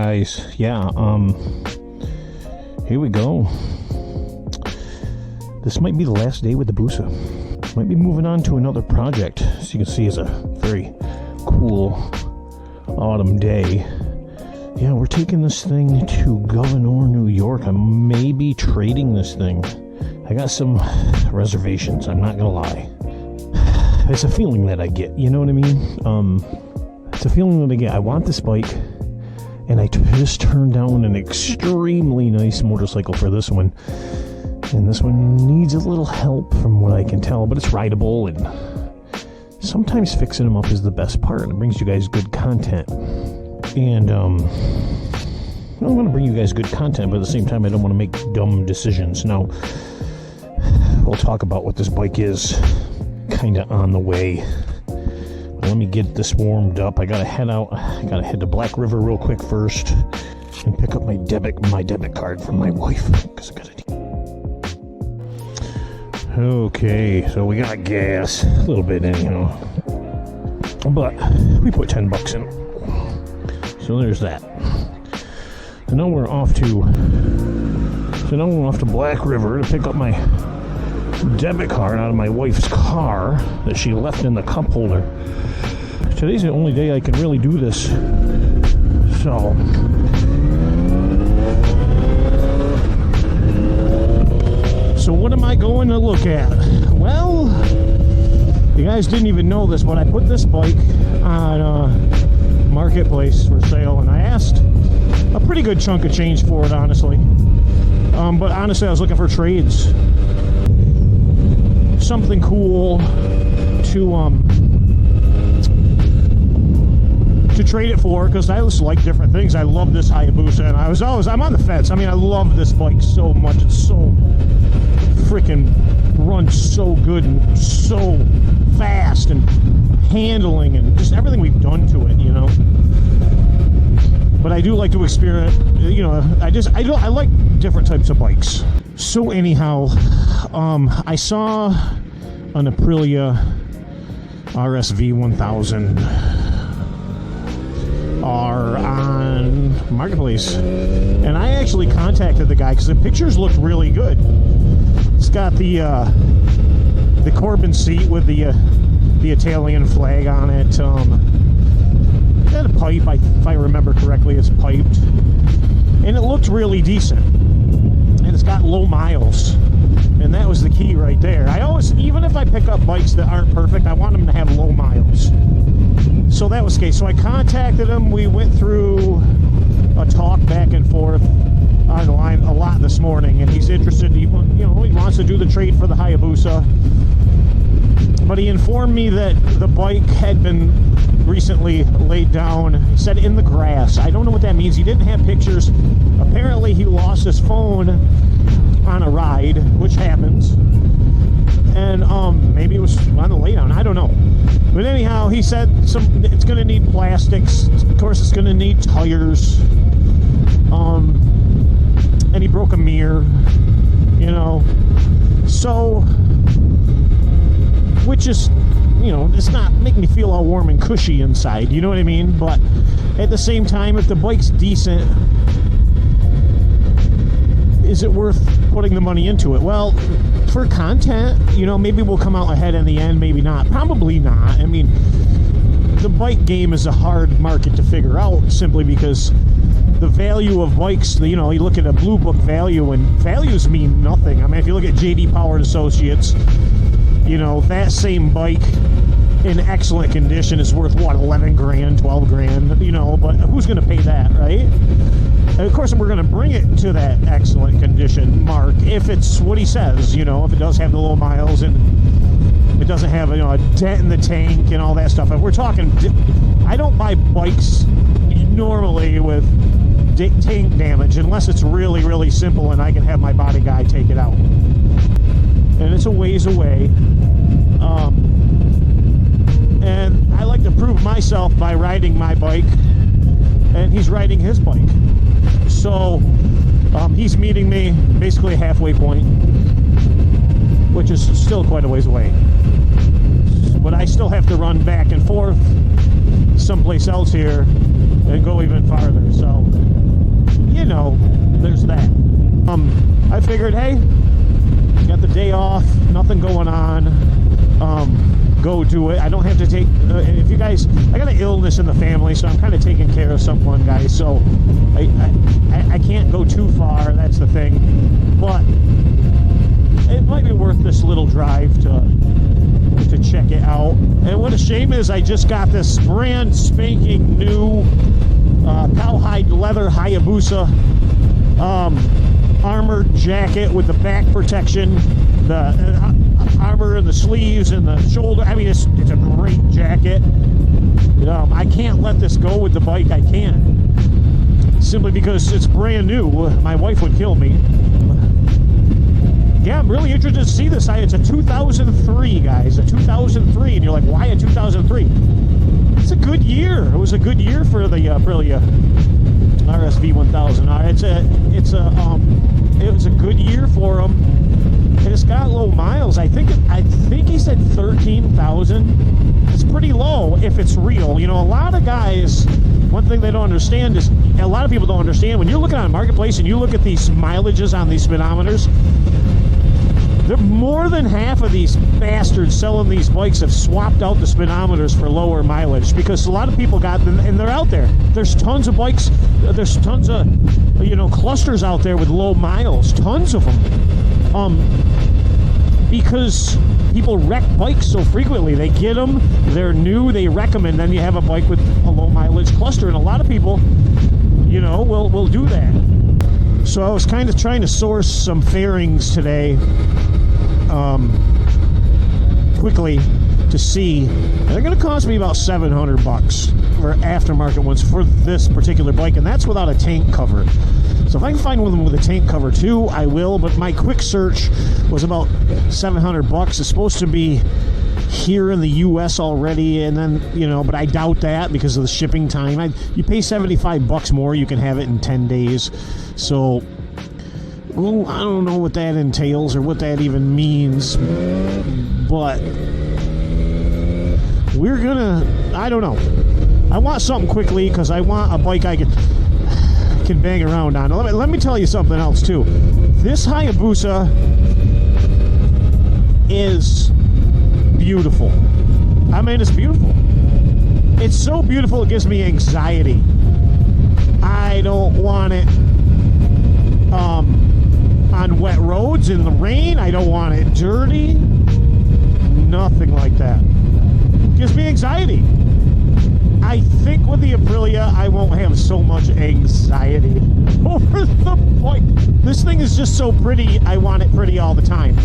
guys. Yeah, here we go. This might be the last day with the Busa. Might be moving on to another project. As you can see, it's a very cool autumn day. Yeah, we're taking this thing to Governor, New York. I may be trading this thing. I got some reservations, I'm not gonna lie. It's a feeling that I get, you know what I mean? It's a feeling that I get. I want this bike, and I just turned down an extremely nice motorcycle for this one. And this one needs a little help from what I can tell, but it's rideable, and sometimes fixing them up is the best part. It brings you guys good content. And I want to bring you guys good content, but at the same time, I don't want to make dumb decisions. Now, we'll talk about what this bike is kind of on the way. Let me get this warmed up. I gotta head out. I gotta head to Black River real quick first and pick up my debit card from my wife, because I gotta. Okay, so we got gas, a little bit anyhow, but we put $10 in. So there's that. So now we're off to Black River to pick up my debit card out of my wife's car that she left in the cup holder. Today's the only day I can really do this. So what am I going to look at? Well, you guys didn't even know this, but I put this bike on Marketplace for sale, and I asked a pretty good chunk of change for it, honestly. But honestly, I was looking for trades. Something cool to trade it for, because I just like different things. I love this Hayabusa, and I'm on the fence. I mean, I love this bike so much. It's so freaking runs so good and so fast, and handling, and just everything we've done to it, you know. But I do like to experience, you know, I like different types of bikes. So anyhow, I saw an Aprilia RSV 1000 R on Marketplace, and I actually contacted the guy because the pictures looked really good. It's got the Corbin seat with the Italian flag on it. Got a pipe, if I remember correctly, it's piped, and it looked really decent. And it's got low miles, and that was the key right there. I always, even if I pick up bikes that aren't perfect, I want them to have low miles. So that was the case. So I contacted him. We went through a talk back and forth on the line a lot this morning, and he's interested. He wants to do the trade for the Hayabusa, but he informed me that the bike had been recently laid down. He said in the grass. I don't know what that means. He didn't have pictures. Apparently, he lost his phone on a ride, which happens, and maybe it was on the laydown. I don't know. But anyhow, he said it's going to need plastics. Of course, it's going to need tires. And he broke a mirror, you know. So, which is, you know, it's not making me feel all warm and cushy inside, you know what I mean? But at the same time, if the bike's decent, is it worth putting the money into it? Well, for content, you know, maybe we'll come out ahead in the end, maybe not. Probably not. I mean, the bike game is a hard market to figure out, simply because the value of bikes, you know, you look at a blue book value, and values mean nothing. I mean, if you look at JD Power and Associates, you know, that same bike in excellent condition is worth, what, 11 grand, 12 grand, you know, but who's going to pay that, right? And of course, we're going to bring it to that excellent condition mark if it's what he says, you know, if it does have the low miles and it doesn't have, you know, a dent in the tank and all that stuff. If we're talking, I don't buy bikes normally with tank damage unless it's really, really simple and I can have my body guy take it out. And it's a ways away. And I like to prove myself by riding my bike, and he's riding his bike. So he's meeting me basically a halfway point, which is still quite a ways away. But I still have to run back and forth someplace else here and go even farther. So I figured, hey, got the day off, nothing going on, go do it. I don't have to take, if you guys, I got an illness in the family, so I'm kind of taking care of someone, guys, so I can't go too far, that's the thing, but it might be worth this little drive to check it out. And what a shame is I just got this brand spanking new cowhide leather Hayabusa armored jacket with the back protection, the armor and the sleeves and the shoulder. I mean, it's a great jacket. I can't let this go with the bike. I can't, simply because it's brand new. My wife would kill me. Yeah, I'm really interested to see this. It's a 2003, guys, a 2003, and you're like, why a 2003? It's a good year. It was a good year for the Aprilia RSV 1000R. It was a good year for them, and it's got low miles. I think he said 13,000. It's pretty low if it's real. You know, a lot of guys, one thing they don't understand is, a lot of people don't understand, when you're looking on a marketplace and you look at these mileages on these speedometers, they're more than half of these bastards selling these bikes have swapped out the speedometers for lower mileage, because a lot of people got them and they're out there. There's tons of bikes, there's tons of, you know, clusters out there with low miles, tons of them. Because people wreck bikes so frequently. They get them, they're new, they wreck them, and then you have a bike with a low mileage cluster, and a lot of people, you know, will do that. So I was kind of trying to source some fairings today, quickly, to see. They're going to cost me about $700 for aftermarket ones for this particular bike, and that's without a tank cover. So if I can find one with a tank cover too, I will. But my quick search was about $700. It's supposed to be here in the US already, and then, you know, but I doubt that because of the shipping time. You pay $75 more, you can have it in 10 days. So, well, I don't know what that entails or what that even means, but we're gonna, I don't know. I want something quickly because I want a bike I can bang around on. Let me tell you something else too. This Hayabusa is beautiful. I mean, it's beautiful. It's so beautiful it gives me anxiety. I don't want it on wet roads in the rain. I don't want it dirty. Nothing like that. It gives me anxiety. I think with the Aprilia, I won't have so much anxiety over the bike. This thing is just so pretty, I want it pretty all the time.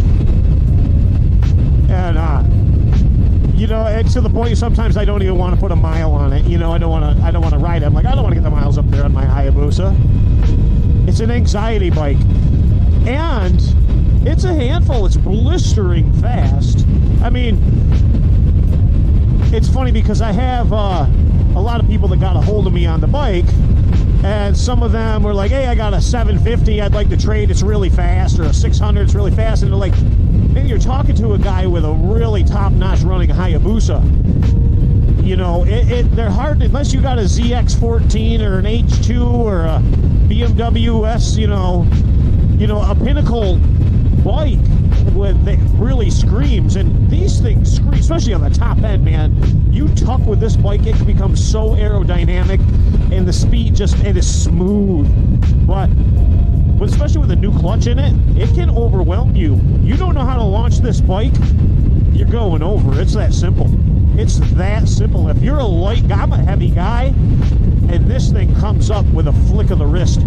And, you know, and to the point sometimes I don't even want to put a mile on it. You know, I don't want to ride it. I'm like, I don't want to get the miles up there on my Hayabusa. It's an anxiety bike. And it's a handful. It's blistering fast. I mean, it's funny because I have a lot of people that got a hold of me on the bike, and some of them were like, hey, I got a 750 I'd like to trade, it's really fast, or a 600, it's really fast. And they're like, man, you're talking to a guy with a really top-notch running Hayabusa. You know, they're hard, unless you got a ZX14 or an H2 or a BMW S, you know, a pinnacle bike that really screams. And these things scream, especially on the top end, man. You tuck with this bike, it can become so aerodynamic, and the speed just, it is smooth. But especially with a new clutch in it, it can overwhelm you. You don't know how to launch this bike, you're going over. It's that simple. It's that simple. If you're a light guy, I'm a heavy guy, and this thing comes up with a flick of the wrist.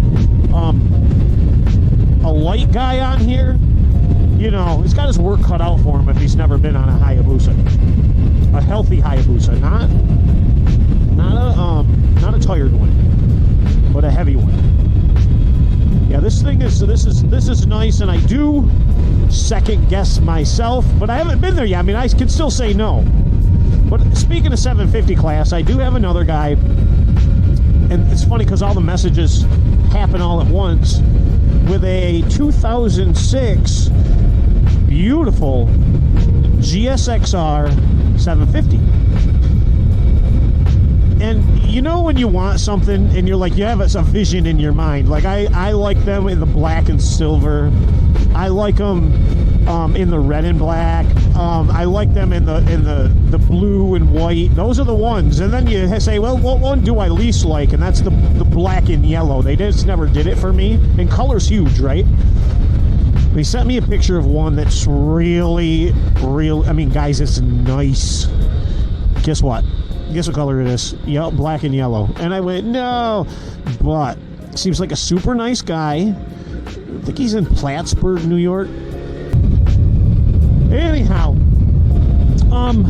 A light guy on here, you know, he's got his work cut out for him if he's never been on a Hayabusa. A healthy Hayabusa, not a tired one, but a heavy one. Yeah, this is nice, and I do second guess myself, but I haven't been there yet. I mean, I can still say no. But speaking of 750 class, I do have another guy, and it's funny because all the messages happen all at once, with a 2006 beautiful GSXR 750. And you know when you want something and you're like, you have a vision in your mind. Like I like them in the black and silver. I like them in the red and black. I like them in the blue and white. Those are the ones. And then you say, well, what one do I least like? And that's the black and yellow. They just never did it for me. And color's huge, right? He sent me a picture of one that's really, I mean, guys, it's nice. Guess what? Guess what color it is? Yep, black and yellow. And I went, no. But seems like a super nice guy. I think he's in Plattsburgh, New York. Anyhow,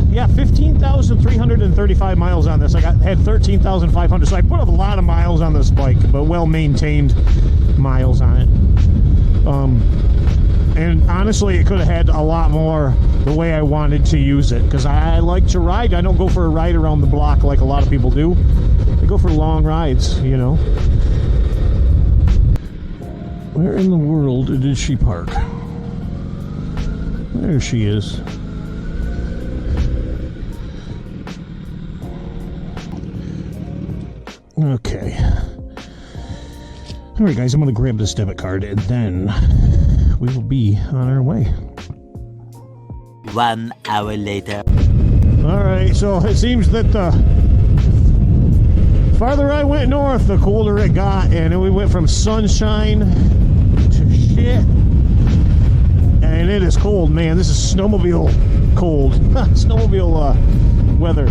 yeah, 15,335 miles on this. I had 13,500, so I put a lot of miles on this bike, but well-maintained miles on it. And honestly, it could have had a lot more the way I wanted to use it, because I like to ride. I don't go for a ride around the block like a lot of people do. I go for long rides, you know. Where in the world did she park? There she is. Okay. Alright guys, I'm going to grab this debit card and then we will be on our way. 1 hour later. Alright, so it seems that the farther I went north, the colder it got, and we went from sunshine to shit. And it is cold, man. This is snowmobile cold. Snowmobile weather.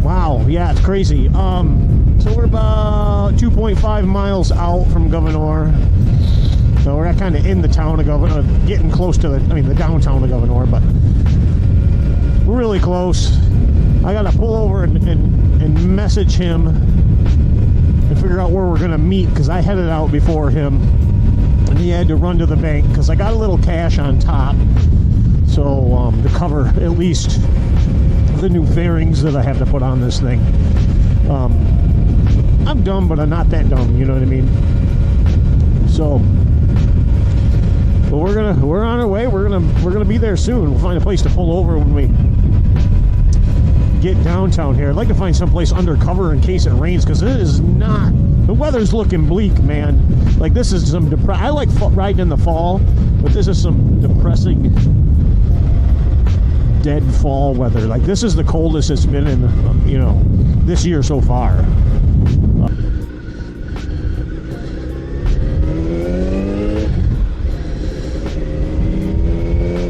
Wow, yeah, it's crazy. So we're about 2.5 miles out from Governor. So we're kind of in the town of Governor, getting close to the downtown of Governor, but we're really close. I gotta pull over and message him and figure out where we're gonna meet, because I headed out before him and he had to run to the bank because I got a little cash on top, so to cover at least the new fairings that I have to put on this thing. I'm dumb, but I'm not that dumb, you know what I mean? So, but we're on our way. We're gonna be there soon. We'll find a place to pull over when we get downtown here. I'd like to find someplace undercover in case it rains, because it is not. The weather's looking bleak, man. Like, this is some I like riding in the fall, but this is some depressing, dead fall weather. Like, this is the coldest it's been in, you know, this year so far.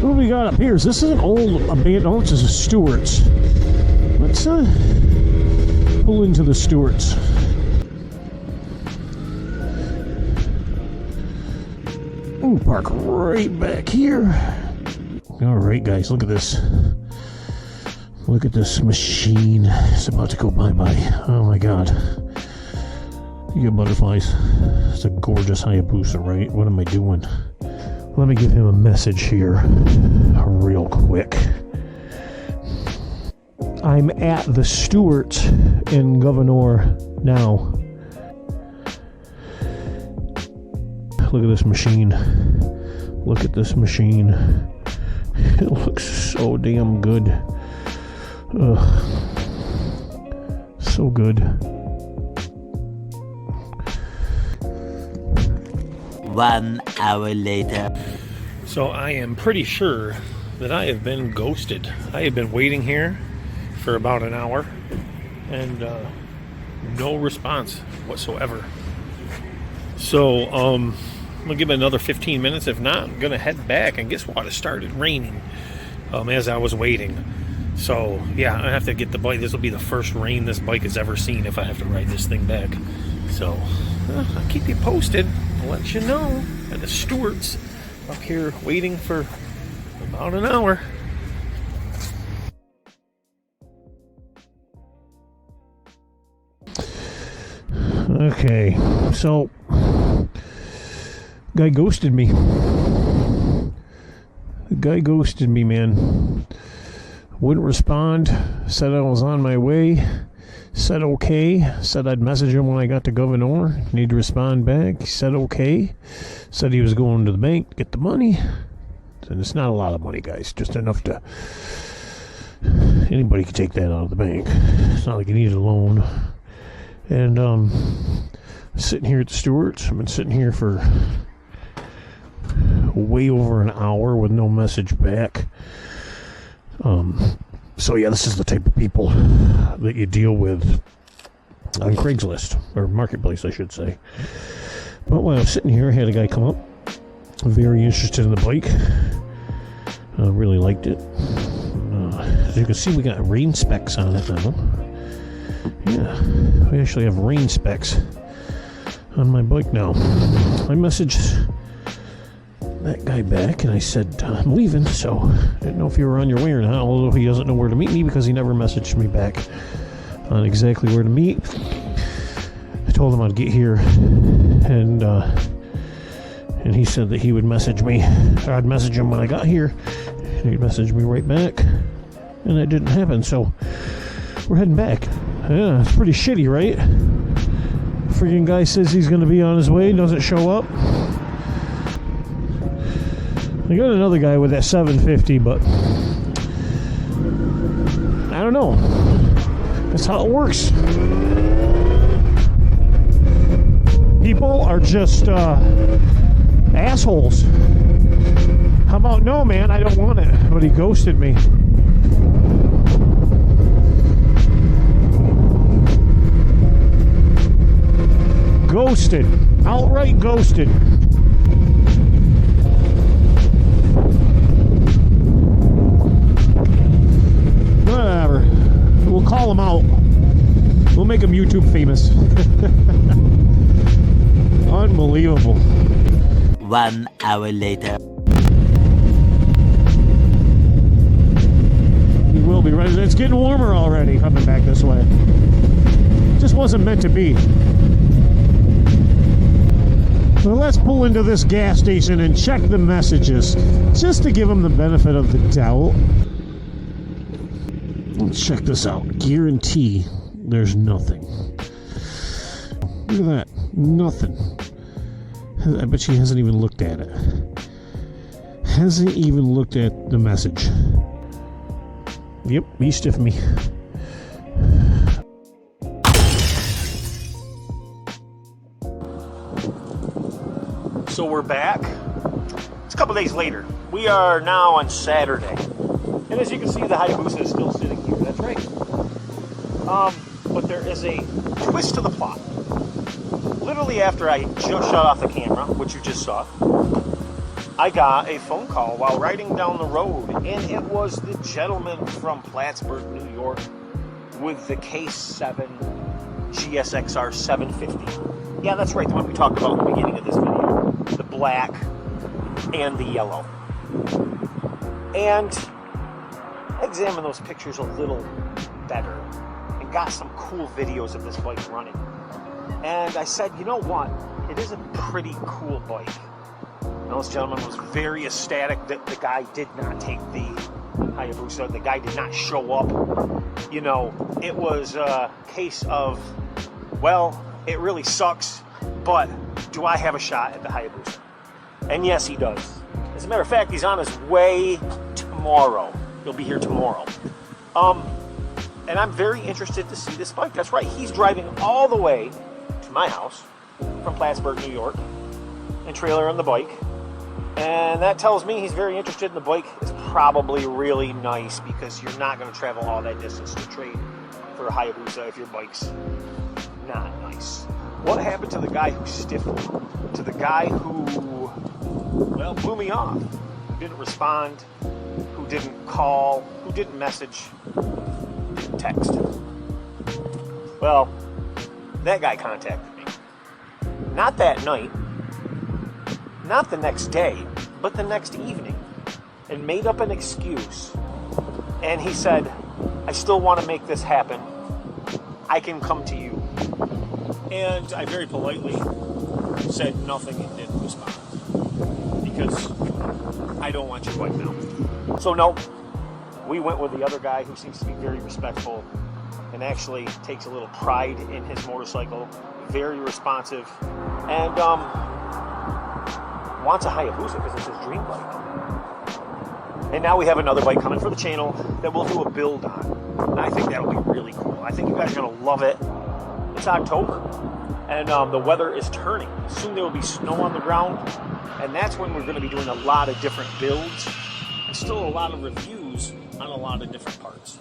What do we got up here? Is this an old abandoned? Oh, this is a Stewart's. Let's pull into the Stewart's. Ooh, park right back here. All right, guys, look at this. Look at this machine. It's about to go bye-bye. Oh, my God. You get butterflies. It's a gorgeous Hayabusa, right? What am I doing? Let me give him a message here real quick. I'm at the Stewart's in Governor now. Look at this machine. Look at this machine. It looks so damn good. Ugh. So good. 1 hour later. So I am pretty sure that I have been ghosted. I have been waiting here for about an hour and no response whatsoever. So I'm gonna give it another 15 minutes. If not, I'm gonna head back, and guess what? It started raining as I was waiting. So yeah, I have to get the bike. This will be the first rain this bike has ever seen if I have to ride this thing back. So I'll keep you posted. I'll let you know. At the Stewart's up here waiting for about an hour. Okay, so guy ghosted me. The guy ghosted me, man. Wouldn't respond. Said I was on my way. Said okay. Said I'd message him when I got to Governor. Need to respond back. He said okay. Said he was going to the bank to get the money. And it's not a lot of money, guys. Just enough to Anybody could take that out of the bank. It's not like you need a loan. And sitting here at the Stewart's. I've been sitting here for way over an hour with no message back. So yeah, this is the type of people that you deal with on Craigslist, or Marketplace, I should say. But while I was sitting here, I had a guy come up, very interested in the bike. Really liked it. As you can see, we got rain specs on it now. Yeah, we actually have rain specs on my bike now. I messaged that guy back and I said, I'm leaving, so I didn't know if you were on your way or not, although he doesn't know where to meet me because he never messaged me back on exactly where to meet. I told him I'd get here, and he said that he would message me. I'd message him when I got here, and he'd message me right back, and that didn't happen, so we're heading back. Yeah, it's pretty shitty, right? Freaking guy says he's going to be on his way, doesn't show up. I got another guy with that 750, but I don't know. That's how it works. People are just assholes. How about, no, man, I don't want it, but he ghosted me. Ghosted. Outright ghosted. Whatever. We'll call him out. We'll make him YouTube famous. Unbelievable. 1 hour later. He will be ready. It's getting warmer already coming back this way. Just wasn't meant to be. Well, let's pull into this gas station and check the messages, just to give them the benefit of the doubt. Let's check this out. Guarantee there's nothing. Look at that. Nothing. I bet she hasn't even looked at it. Hasn't even looked at the message. Yep, he stiffed me. So we're back. It's a couple days later. We are now on Saturday. And as you can see, the Hayabusa is still sitting here. That's right. But there is a twist to the plot. Literally after I just shut off the camera, which you just saw, I got a phone call while riding down the road. And it was the gentleman from Plattsburgh, New York, with the K7 GSXR 750. Yeah, that's right, the one we talked about at the beginning of this video. The black and the yellow. And I examined those pictures a little better and got some cool videos of this bike running. And I said, you know what? It is a pretty cool bike. And this gentleman was very ecstatic that the guy did not take the Hayabusa. The guy did not show up. You know, it was a case of, well, it really sucks, but do I have a shot at the Hayabusa? And yes, he does. As a matter of fact, he's on his way tomorrow. He'll be here tomorrow. And I'm very interested to see this bike. That's right, he's driving all the way to my house from Plattsburgh, New York, and trailer on the bike. And that tells me he's very interested in the bike. It's probably really nice because you're not going to travel all that distance to trade for a Hayabusa if your bike's not nice. What happened to the guy who stiffed me? To the guy who, well, blew me off? Who didn't respond, who didn't call, who didn't message, didn't text. Well, that guy contacted me. Not that night, not the next day, but the next evening, and made up an excuse. And he said, I still want to make this happen. I can come to you. And I very politely said nothing and didn't respond. Because I don't want your bike now. So no, we went with the other guy who seems to be very respectful and actually takes a little pride in his motorcycle, very responsive, and wants a Hayabusa because it's his dream bike. And now we have another bike coming for the channel that we'll do a build on. And I think that'll be really cool. I think you guys are going to love it. It's October, and the weather is turning. Soon there will be snow on the ground, and that's when we're going to be doing a lot of different builds and still a lot of reviews on a lot of different parts.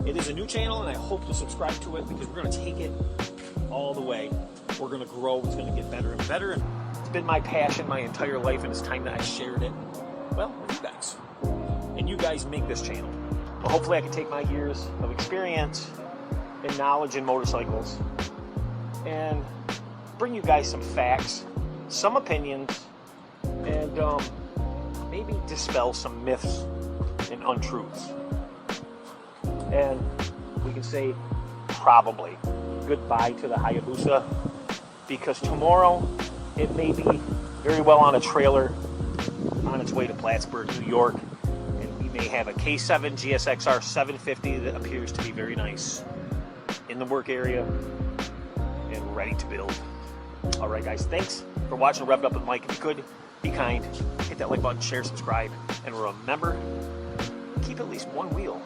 It is a new channel, and I hope you'll subscribe to it because we're going to take it all the way. We're going to grow. It's going to get better and better. And it's been my passion my entire life, and it's time that I shared it, well, with you guys. And you guys make this channel. Well, hopefully I can take my years of experience and knowledge in motorcycles and bring you guys some facts, some opinions, and maybe dispel some myths and untruths. And we can say probably goodbye to the Hayabusa, because tomorrow it may be very well on a trailer on its way to Plattsburgh, New York, and we may have a K7 GSXR 750 that appears to be very nice in the work area and ready to build. All right, guys, thanks for watching Revved Up with Mike. If you could, be kind, hit that like button, share, subscribe, and remember, keep at least one wheel